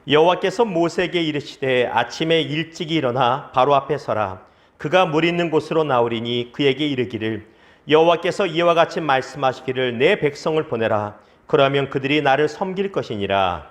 여호와께서 모세에게 이르시되 아침에 일찍이 일어나 바로 앞에 서라. 그가 물 있는 곳으로 나오리니 그에게 이르기를 여호와께서 이와 같이 말씀하시기를 내 백성을 보내라. 그러면 그들이 나를 섬길 것이니라.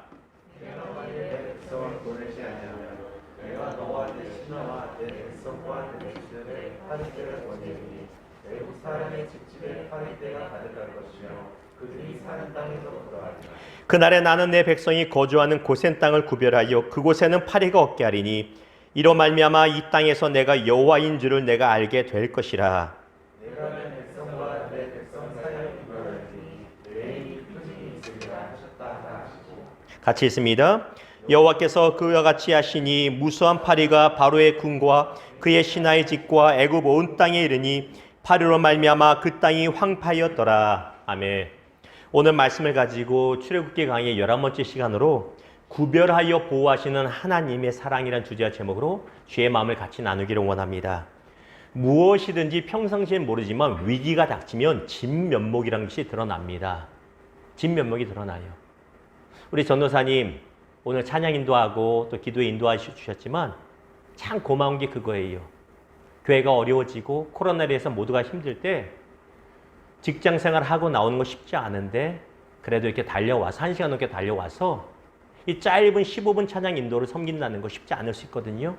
내가 만일 내 백성을 보내지 아니하면 내가 너와 내 신하와 내 백성과 내 집들의 파리떼를 보내리니 애국 사람의 집집에 파리떼가 가득할 것이며 그들이 사는 땅에서 돌아가리라. 그날에 나는 내 백성이 거주하는 고센 땅을 구별하여 그곳에는 파리가 없게 하리니 이로 말미암아 이 땅에서 내가 여호와인 줄을 내가 알게 될 것이라. 내가 내 백성과 내 백성 사이를 구별하리니 내인이 표징이 있으리라 하셨다 하시고. 같이 있습니다. 여호와께서 그와 같이 하시니 무수한 파리가 바로의 궁과 그의 신하의 집과 애굽 온 땅에 이르니 파리로 말미암아 그 땅이 황폐하였더라. 아멘. 오늘 말씀을 가지고 출애굽기 강의 11번째 시간으로 구별하여 보호하시는 하나님의 사랑이란 주제와 제목으로 주의 마음을 같이 나누기를 원합니다. 무엇이든지 평상시엔 모르지만 위기가 닥치면 진면목이라는 것이 드러납니다. 진면목이 드러나요. 우리 전도사님 오늘 찬양 인도하고 또 기도에 인도해 주셨지만 참 고마운 게 그거예요. 교회가 어려워지고 코로나로 해서 모두가 힘들 때 직장생활 하고 나오는 거 쉽지 않은데 그래도 이렇게 달려와서 1시간 넘게 달려와서 이 짧은 15분 찬양 인도를 섬긴다는 거 쉽지 않을 수 있거든요.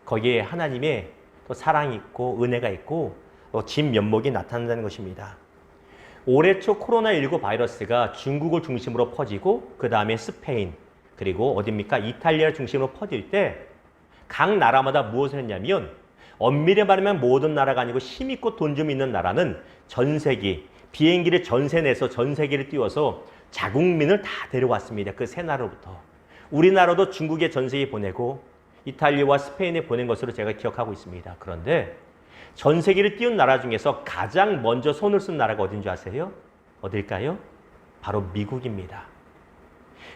거기에 하나님의 또 사랑이 있고 은혜가 있고 또 진면목이 나타난다는 것입니다. 올해 초 코로나19 바이러스가 중국을 중심으로 퍼지고 그 다음에 스페인 그리고 어디입니까? 이탈리아를 중심으로 퍼질 때 각 나라마다 무엇을 했냐면 엄밀히 말하면 모든 나라가 아니고 힘 있고 돈 좀 있는 나라는 전세기, 비행기를 전세 내서 전세기를 띄워서 자국민을 다 데려왔습니다. 그 세 나라로부터. 우리나라도 중국에 전세기 보내고 이탈리아와 스페인에 보낸 것으로 제가 기억하고 있습니다. 그런데 전세기를 띄운 나라 중에서 가장 먼저 손을 쓴 나라가 어딘지 아세요? 어딜까요? 바로 미국입니다.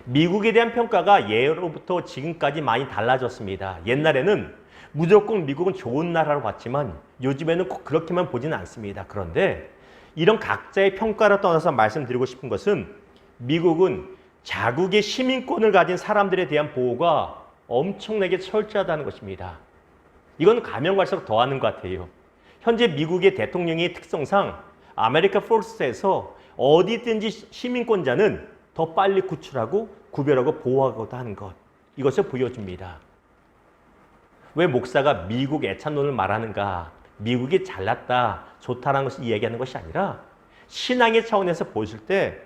미국에 대한 평가가 예로부터 지금까지 많이 달라졌습니다. 옛날에는 무조건 미국은 좋은 나라로 봤지만 요즘에는 꼭 그렇게만 보지는 않습니다. 그런데 이런 각자의 평가를 떠나서 말씀드리고 싶은 것은 미국은 자국의 시민권을 가진 사람들에 대한 보호가 엄청나게 철저하다는 것입니다. 이건 가면 갈수록 더하는 것 같아요. 현재 미국의 대통령의 특성상 아메리카 포스에서 어디든지 시민권자는 더 빨리 구출하고 구별하고 보호하고도 하는 것. 이것을 보여줍니다. 왜 목사가 미국 애찬론을 말하는가? 미국이 잘났다, 좋다라는 것을 이야기하는 것이 아니라 신앙의 차원에서 보실 때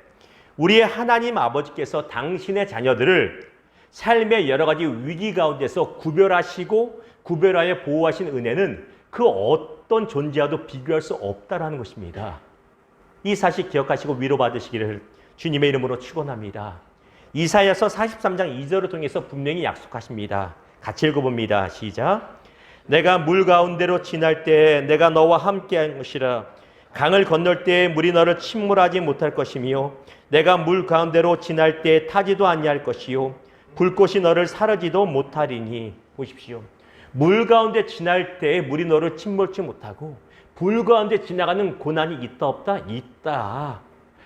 우리의 하나님 아버지께서 당신의 자녀들을 삶의 여러 가지 위기 가운데서 구별하시고 구별하여 보호하신 은혜는 그 어떤 존재와도 비교할 수 없다라는 것입니다. 이 사실 기억하시고 위로받으시기를 주님의 이름으로 축원합니다. 이사야서 43장 2절을 통해서 분명히 약속하십니다. 같이 읽어봅니다. 시작. 내가 물 가운데로 지날 때 내가 너와 함께할 것이라. 강을 건널 때 물이 너를 침몰하지 못할 것이며 내가 물 가운데로 지날 때 타지도 아니할 것이요 불꽃이 너를 사르지도 못하리니. 보십시오. 물 가운데 지날 때 물이 너를 침몰치 못하고 불 가운데 지나가는 고난이 있다 없다? 있다.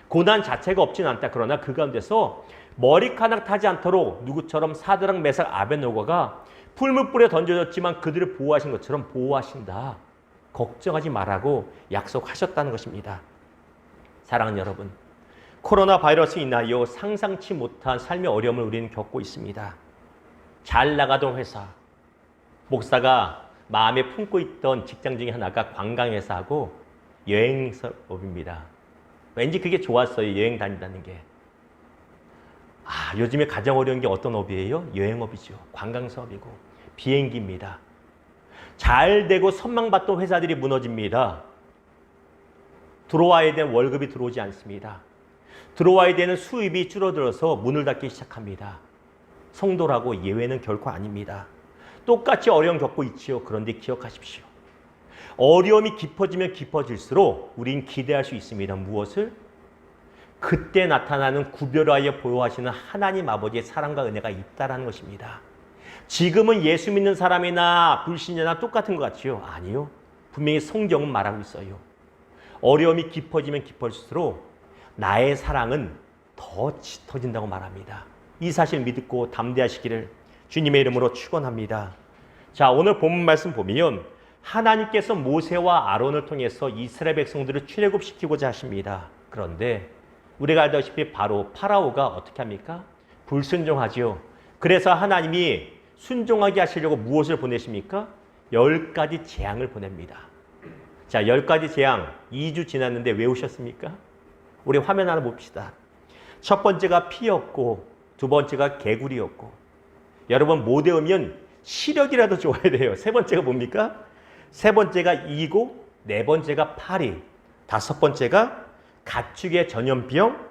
고난 자체가 없진 않다. 그러나 그 가운데서 머리카락 타지 않도록 누구처럼 사드락 메삭 아벳노고가 풀무불에 던져졌지만 그들을 보호하신 것처럼 보호하신다. 걱정하지 말라고 약속하셨다는 것입니다. 사랑하는 여러분, 코로나 바이러스 인하여 상상치 못한 삶의 어려움을 우리는 겪고 있습니다. 잘 나가던 회사, 목사가 마음에 품고 있던 직장 중에 하나가 관광회사하고 여행사업입니다. 왠지 그게 좋았어요. 여행 다닌다는 게. 요즘에 가장 어려운 게 어떤 업이에요? 여행업이죠. 관광사업이고 비행기입니다. 잘 되고 선망받던 회사들이 무너집니다. 들어와야 되는 월급이 들어오지 않습니다. 들어와야 되는 수입이 줄어들어서 문을 닫기 시작합니다. 성도라고 예외는 결코 아닙니다. 똑같이 어려움 겪고 있지요. 그런데 기억하십시오. 어려움이 깊어지면 깊어질수록 우린 기대할 수 있습니다. 무엇을? 그때 나타나는 구별하여 보호하시는 하나님 아버지의 사랑과 은혜가 있다는 것입니다. 지금은 예수 믿는 사람이나 불신자나 똑같은 것 같지요? 아니요. 분명히 성경은 말하고 있어요. 어려움이 깊어지면 깊어질수록 나의 사랑은 더 짙어진다고 말합니다. 이 사실 믿고 담대하시기를 주님의 이름으로 축원합니다. 자, 오늘 본문 말씀 보면 하나님께서 모세와 아론을 통해서 이스라엘 백성들을 출애굽시키고자 하십니다. 그런데 우리가 알다시피 바로 파라오가 어떻게 합니까? 불순종하죠. 그래서 하나님이 순종하게 하시려고 무엇을 보내십니까? 10가지 재앙을 보냅니다. 자, 10가지 재앙 2주 지났는데 외우셨습니까? 우리 화면 하나 봅시다. 첫 번째가 피였고, 두 번째가 개구리였고, 여러분 못 외우면 시력이라도 좋아야 돼요. 세 번째가 뭡니까? 세 번째가 이고, 네 번째가 파리, 다섯 번째가 가축의 전염병,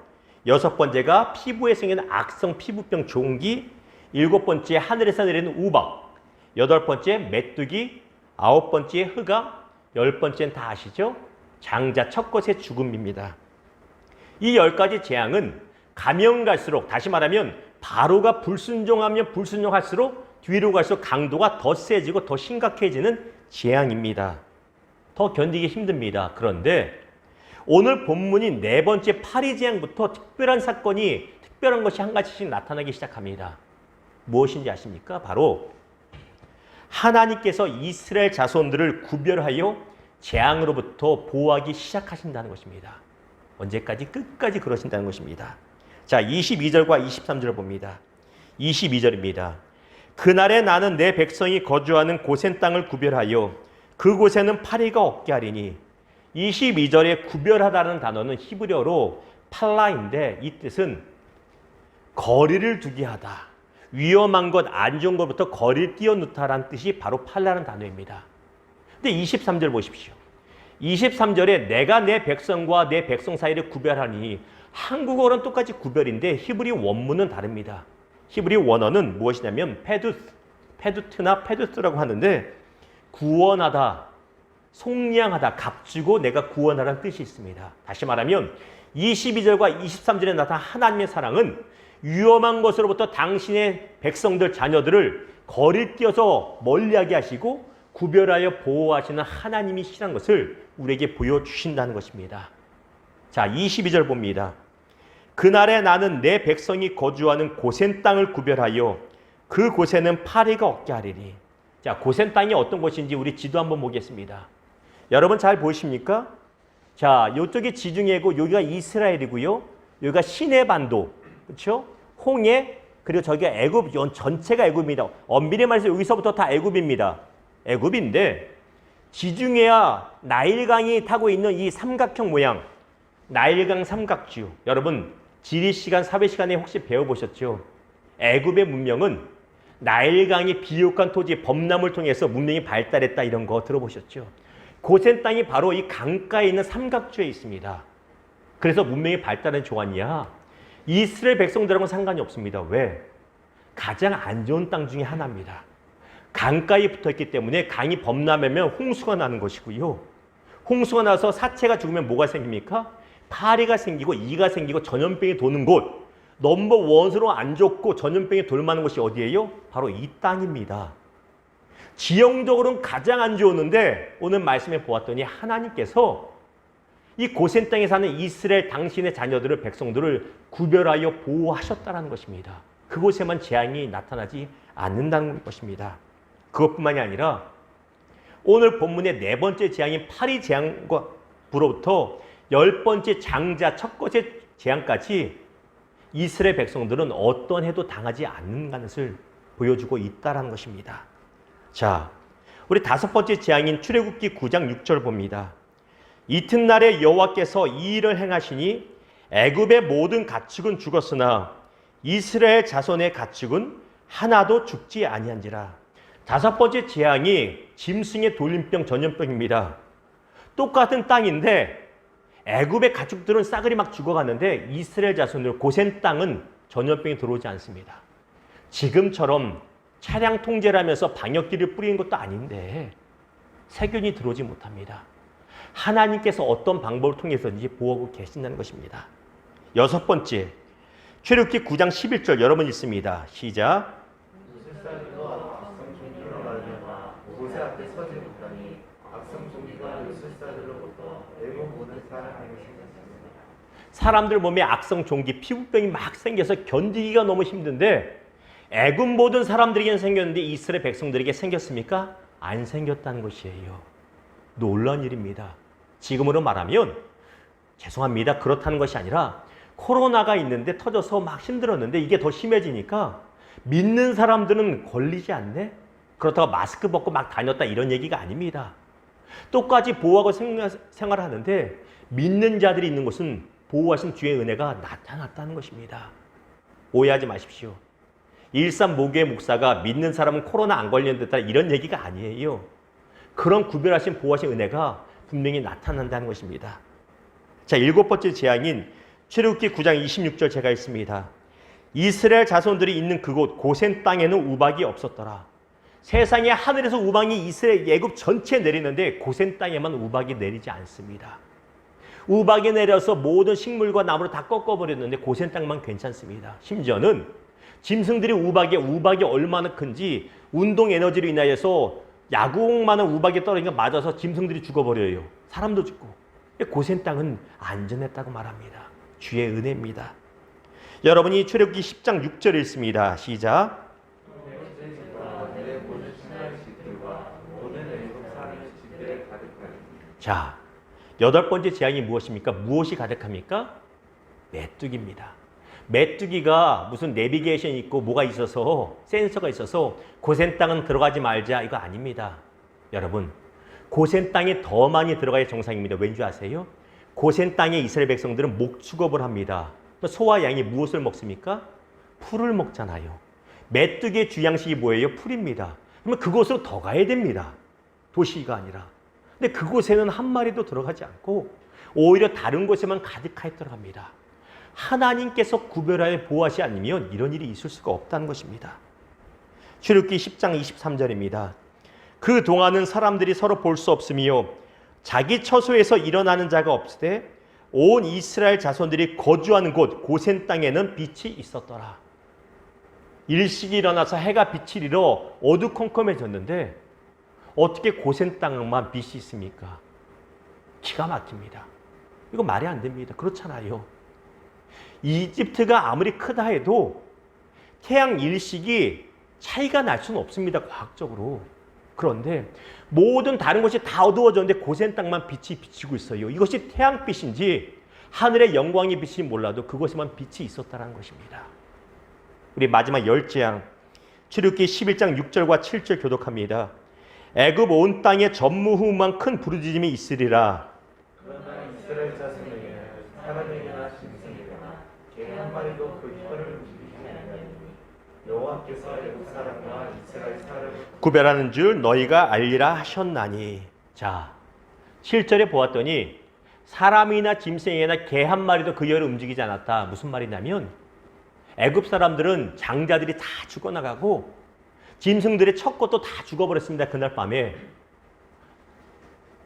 여섯 번째가 피부에 생기는 악성 피부병 종기, 일곱 번째 하늘에서 내리는 우박, 여덟 번째 메뚜기, 아홉 번째 흑암, 열 번째는 다 아시죠? 장자 첫 것의 죽음입니다. 이 10가지 재앙은 가면 갈수록, 다시 말하면 바로가 불순종하면 불순종할수록 뒤로 갈수록 강도가 더 세지고 더 심각해지는 재앙입니다. 더 견디기 힘듭니다. 그런데 오늘 본문인 네 번째 파리 재앙부터 특별한 사건이, 특별한 것이 한 가지씩 나타나기 시작합니다. 무엇인지 아십니까? 바로 하나님께서 이스라엘 자손들을 구별하여 재앙으로부터 보호하기 시작하신다는 것입니다. 언제까지? 끝까지 그러신다는 것입니다. 자, 22절과 23절을 봅니다. 22절입니다. 그날에 나는 내 백성이 거주하는 고센 땅을 구별하여 그곳에는 파리가 없게 하리니, 22절에 구별하다는 단어는 히브리어로 팔라인데 이 뜻은 거리를 두게 하다, 위험한 것, 안 좋은 것부터 거리를 띄어놓다라는 뜻이 바로 팔라는 단어입니다. 근데 23절 보십시오. 23절에 내가 내 백성과 내 백성 사이를 구별하니, 한국어는 똑같이 구별인데 히브리 원문은 다릅니다. 히브리 원어는 무엇이냐면 페두트나 페두스라고 하는데 구원하다, 속량하다, 값주고 내가 구원하라는 뜻이 있습니다. 다시 말하면 22절과 23절에 나타난 하나님의 사랑은 위험한 것으로부터 당신의 백성들, 자녀들을 거리를 띄어서 멀리하게 하시고 구별하여 보호하시는 하나님이시라는 것을 우리에게 보여주신다는 것입니다. 자, 22절 봅니다. 그날에 나는 내 백성이 거주하는 고센 땅을 구별하여 그 곳에는 파리가 없게 하리니. 자, 고센 땅이 어떤 곳인지 우리 지도 한번 보겠습니다. 여러분 잘 보이십니까? 자, 이쪽이 지중해고 여기가 이스라엘이고요. 여기가 시내 반도, 그렇죠? 홍해, 그리고 저기가 애굽, 전체가 애굽입니다. 엄밀히 말해서 여기서부터 다 애굽입니다. 애굽인데 지중해와 나일강이 타고 있는 이 삼각형 모양, 나일강 삼각주, 여러분 지리 시간, 사회 시간에 혹시 배워보셨죠? 애굽의 문명은 나일강이 비옥한 토지, 범람을 통해서 문명이 발달했다, 이런 거 들어보셨죠? 고센 땅이 바로 이 강가에 있는 삼각주에 있습니다. 그래서 문명이 발달한 조안이야. 이스라엘 백성들하고는 상관이 없습니다. 왜? 가장 안 좋은 땅 중에 하나입니다. 강가에 붙어있기 때문에 강이 범람하면 홍수가 나는 것이고요. 홍수가 나서 사체가 죽으면 뭐가 생깁니까? 파리가 생기고 이가 생기고 전염병이 도는 곳, 넘버 원으로 안 좋고 전염병이 돌만한 곳이 어디예요? 바로 이 땅입니다. 지형적으로는 가장 안 좋았는데 오늘 말씀에 보았더니 하나님께서 이 고센 땅에 사는 이스라엘 당신의 자녀들을, 백성들을 구별하여 보호하셨다는 것입니다. 그곳에만 재앙이 나타나지 않는다는 것입니다. 그것뿐만이 아니라 오늘 본문의 네 번째 재앙인 파리 재앙부로부터 10번째 장자 첫 것의 재앙까지 이스라엘 백성들은 어떤 해도 당하지 않는 것을 보여주고 있다는 것입니다. 자, 우리 다섯 번째 재앙인 출애굽기 9장 6절 봅니다. 이튿날에 여호와께서 이 일을 행하시니 애굽의 모든 가축은 죽었으나 이스라엘 자손의 가축은 하나도 죽지 아니한지라. 다섯 번째 재앙이 짐승의 돌림병, 전염병입니다. 똑같은 땅인데 애굽의 가축들은 싸그리 막 죽어가는데 이스라엘 자손들, 고센 땅은 전염병이 들어오지 않습니다. 지금처럼 차량 통제를 하면서 방역기를 뿌리는 것도 아닌데 세균이 들어오지 못합니다. 하나님께서 어떤 방법을 통해서든지 보호하고 계신다는 것입니다. 여섯 번째, 출애굽기 9장 11절 여러분 읽습니다. 시작. 요술사들과 악성 종기로 말미암아 모세 앞에 서지 못하니 악성 종기가 요술사들로부터 애굽 모든 사람에게 생겼습니다. 사람들 몸에 악성 종기, 피부병이 막 생겨서 견디기가 너무 힘든데 애굽 모든 사람들에게는 생겼는데 이스라엘 백성들에게 생겼습니까? 안 생겼다는 것이에요. 놀라운 일입니다. 지금으로 말하면 죄송합니다. 그렇다는 것이 아니라 코로나가 있는데 터져서 막 힘들었는데 이게 더 심해지니까 믿는 사람들은 걸리지 않네? 그렇다고 마스크 벗고 막 다녔다 이런 얘기가 아닙니다. 똑같이 보호하고 생활하는데 믿는 자들이 있는 곳은 보호하신 주의 은혜가 나타났다는 것입니다. 오해하지 마십시오. 일산 모교의 목사가 믿는 사람은 코로나 안 걸렸다 이런 얘기가 아니에요. 그런 구별하신 보호하신 은혜가 분명히 나타난다는 것입니다. 자, 7번째 재앙인 출애굽기 9장 26절 제가 읽습니다. 이스라엘 자손들이 있는 그곳 고센 땅에는 우박이 없었더라. 세상에 하늘에서 우박이 이스라엘 애굽 전체에 내리는데 고센 땅에만 우박이 내리지 않습니다. 우박이 내려서 모든 식물과 나무를 다 꺾어버렸는데 고센 땅만 괜찮습니다. 심지어는 짐승들이 우박이 얼마나 큰지 운동 에너지로 인하여서 야구공만한 우박이 떨어지니까 맞아서 짐승들이 죽어버려요. 사람도 죽고. 고센 땅은 안전했다고 말합니다. 주의 은혜입니다. 여러분이 출애굽기 10장 6절 읽습니다. 시작. 자, 8번째 재앙이 무엇입니까? 무엇이 가득합니까? 메뚜기입니다. 메뚜기가 무슨 내비게이션이 있고 뭐가 있어서 센서가 있어서 고센 땅은 들어가지 말자 이거 아닙니다. 여러분, 고센 땅에 더 많이 들어가야 정상입니다. 왠지 아세요? 고센 땅에 이스라엘 백성들은 목축업을 합니다. 소와 양이 무엇을 먹습니까? 풀을 먹잖아요. 메뚜기의 주양식이 뭐예요? 풀입니다. 그러면 그곳으로 더 가야 됩니다. 도시가 아니라. 근데 그곳에는 한 마리도 들어가지 않고 오히려 다른 곳에만 가득하게 들어갑니다. 하나님께서 구별하여 보호하시 않으면 이런 일이 있을 수가 없다는 것입니다. 출애굽기 10장 23절입니다. 그 동안은 사람들이 서로 볼 수 없으며 자기 처소에서 일어나는 자가 없으되 온 이스라엘 자손들이 거주하는 곳 고센 땅에는 빛이 있었더라. 일식이 일어나서 해가 빛을 잃어 어두컴컴해졌는데 어떻게 고센 땅만 빛이 있습니까? 기가 막힙니다. 이거 말이 안 됩니다. 그렇잖아요. 이집트가 아무리 크다 해도 태양 일식이 차이가 날 수는 없습니다. 과학적으로. 그런데 모든 다른 것이 다 어두워졌는데 고센 땅만 빛이 비치고 있어요. 이것이 태양빛인지 하늘의 영광의 빛인지 몰라도 그곳에만 빛이 있었다는 것입니다. 우리 마지막 10재앙 출애굽기 11장 6절과 7절 교독합니다. 애굽 온 땅에 전무후무한 큰 부르짖음이 있으리라. 그러나 이스라엘 자손에게 사람에게나 짐승에게나 개 한 마리도 그 혀를 움직이지 아니하니 여호와께서 애굽 사람과 이스라엘 사람을 구별하는 줄 너희가 알리라 하셨나니. 자, 7절에 보았더니 사람이나 짐승이나 개 한 마리도 그 혀를 움직이지 않았다. 무슨 말이냐면 애굽 사람들은 장자들이 다 죽어나가고 짐승들의 첫 것도 다 죽어버렸습니다. 그날 밤에.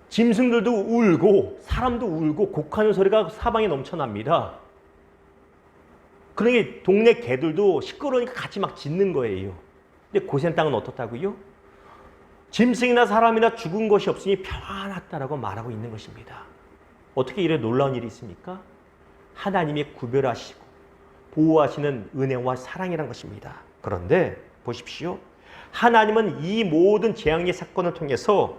짐승들도 울고 사람도 울고 곡하는 소리가 사방에 넘쳐납니다. 그러니 동네 개들도 시끄러우니까 같이 막 짖는 거예요. 근데 고센 땅은 어떻다고요? 짐승이나 사람이나 죽은 것이 없으니 평안하다라고 말하고 있는 것입니다. 어떻게 이런 놀라운 일이 있습니까? 하나님이 구별하시고 보호하시는 은혜와 사랑이란 것입니다. 그런데 보십시오. 하나님은 이 모든 재앙의 사건을 통해서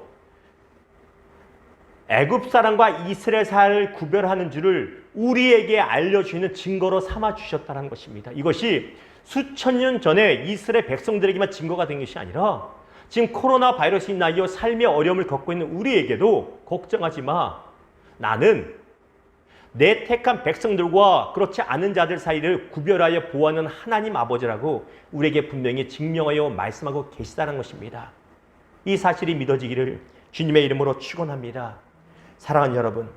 애굽 사람과 이스라엘 사람을 구별하는 줄을 우리에게 알려주시는 증거로 삼아주셨다는 것입니다. 이것이 수천 년 전에 이스라엘 백성들에게만 증거가 된 것이 아니라 지금 코로나 바이러스 인하여 삶의 어려움을 겪고 있는 우리에게도 걱정하지 마. 나는 내 택한 백성들과 그렇지 않은 자들 사이를 구별하여 보호하는 하나님 아버지라고 우리에게 분명히 증명하여 말씀하고 계시다는 것입니다. 이 사실이 믿어지기를 주님의 이름으로 축원합니다. 사랑하는 여러분,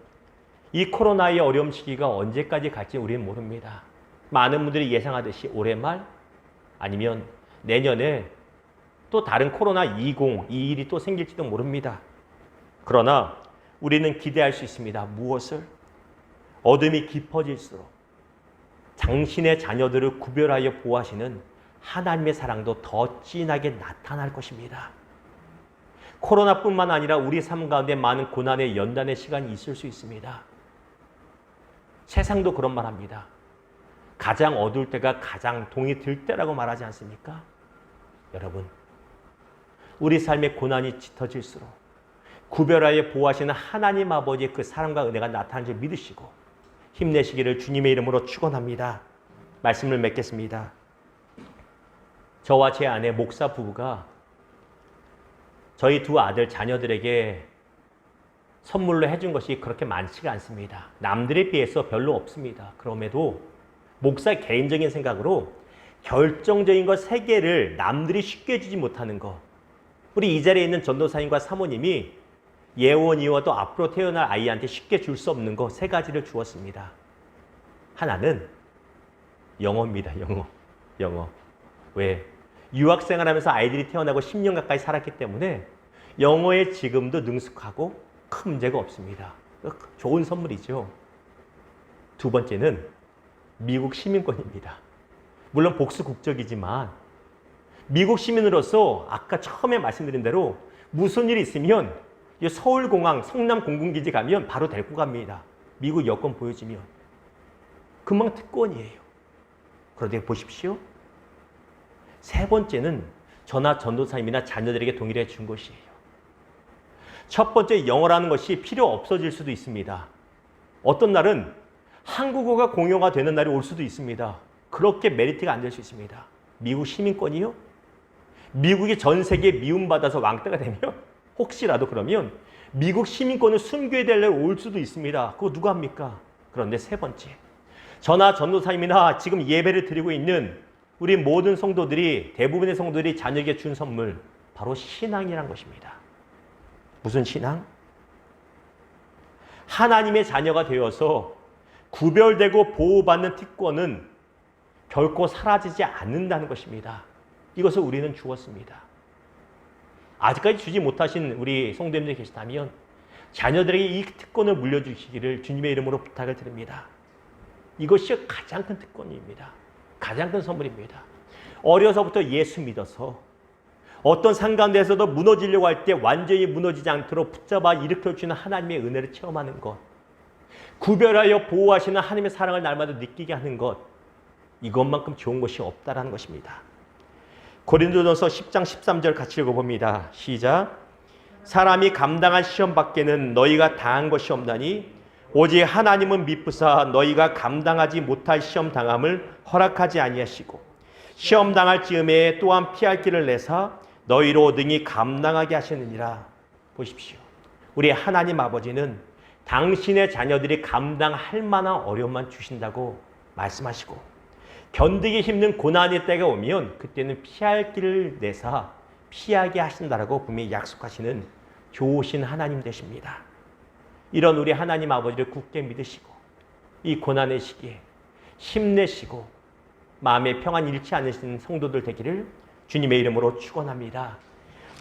이 코로나의 어려움 시기가 언제까지 갈지 우리는 모릅니다. 많은 분들이 예상하듯이 올해 말 아니면 내년에 또 다른 코로나 2021이 또 생길지도 모릅니다. 그러나 우리는 기대할 수 있습니다. 무엇을? 어둠이 깊어질수록 당신의 자녀들을 구별하여 보호하시는 하나님의 사랑도 더 진하게 나타날 것입니다. 코로나뿐만 아니라 우리 삶 가운데 많은 고난의 연단의 시간이 있을 수 있습니다. 세상도 그런 말 합니다. 가장 어두울 때가 가장 동이 들 때라고 말하지 않습니까? 여러분, 우리 삶의 고난이 짙어질수록 구별하여 보호하시는 하나님 아버지의 그 사랑과 은혜가 나타나는 줄 믿으시고 힘내시기를 주님의 이름으로 축원합니다. 말씀을 맺겠습니다. 저와 제 아내 목사 부부가 저희 두 아들 자녀들에게 선물로 해준 것이 그렇게 많지가 않습니다. 남들에 비해서 별로 없습니다. 그럼에도 목사의 개인적인 생각으로 결정적인 것 3개를 남들이 쉽게 주지 못하는 것, 우리 이 자리에 있는 전도사님과 사모님이 예원이와도 앞으로 태어날 아이한테 쉽게 줄 수 없는 것 3가지를 주었습니다. 하나는 영어입니다. 영어. 왜? 유학생활하면서 아이들이 태어나고 10년 가까이 살았기 때문에 영어에 지금도 능숙하고 큰 문제가 없습니다. 좋은 선물이죠. 2번째는 미국 시민권입니다. 물론 복수 국적이지만 미국 시민으로서 아까 처음에 말씀드린 대로 무슨 일이 있으면 서울공항 성남공군기지 가면 바로 데리고 갑니다. 미국 여권 보여주면. 금방 특권이에요. 그런데 보십시오. 3번째는 저나 전도사님이나 자녀들에게 동일해 준 것이에요. 첫 번째 영어라는 것이 필요 없어질 수도 있습니다. 어떤 날은 한국어가 공용화 되는 날이 올 수도 있습니다. 그렇게 메리트가 안 될 수 있습니다. 미국 시민권이요? 미국이 전 세계에 미움받아서 왕따가 되면 혹시라도 그러면 미국 시민권을 숨겨야 될 날 올 수도 있습니다. 그거 누가 합니까? 그런데 3번째, 저나 전도사님이나 지금 예배를 드리고 있는 우리 모든 성도들이, 대부분의 성도들이 자녀에게 준 선물, 바로 신앙이란 것입니다. 무슨 신앙? 하나님의 자녀가 되어서 구별되고 보호받는 특권은 결코 사라지지 않는다는 것입니다. 이것을 우리는 주었습니다. 아직까지 주지 못하신 우리 성도님들이 계시다면 자녀들에게 이 특권을 물려주시기를 주님의 이름으로 부탁을 드립니다. 이것이 가장 큰 특권입니다. 가장 큰 선물입니다. 어려서부터 예수 믿어서 어떤 상관에서도 무너지려고 할 때 완전히 무너지지 않도록 붙잡아 일으켜주는 하나님의 은혜를 체험하는 것, 구별하여 보호하시는 하나님의 사랑을 날마다 느끼게 하는 것, 이것만큼 좋은 것이 없다라는 것입니다. 고린도전서 10장 13절 같이 읽어봅니다. 시작. 사람이 감당할 시험 밖에는 너희가 당한 것이 없나니 오직 하나님은 미쁘사 너희가 감당하지 못할 시험 당함을 허락하지 아니하시고 시험 당할 즈음에 또한 피할 길을 내사 너희로 능히 감당하게 하시느니라. 보십시오. 우리 하나님 아버지는 당신의 자녀들이 감당할 만한 어려움만 주신다고 말씀하시고 견디기 힘든 고난의 때가 오면 그때는 피할 길을 내사 피하게 하신다라고 분명히 약속하시는 좋으신 하나님 되십니다. 이런 우리 하나님 아버지를 굳게 믿으시고 이 고난의 시기에 힘내시고 마음의 평안 잃지 않으시는 성도들 되기를 주님의 이름으로 축원합니다.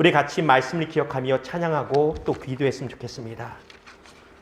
우리 같이 말씀을 기억하며 찬양하고 또 기도했으면 좋겠습니다.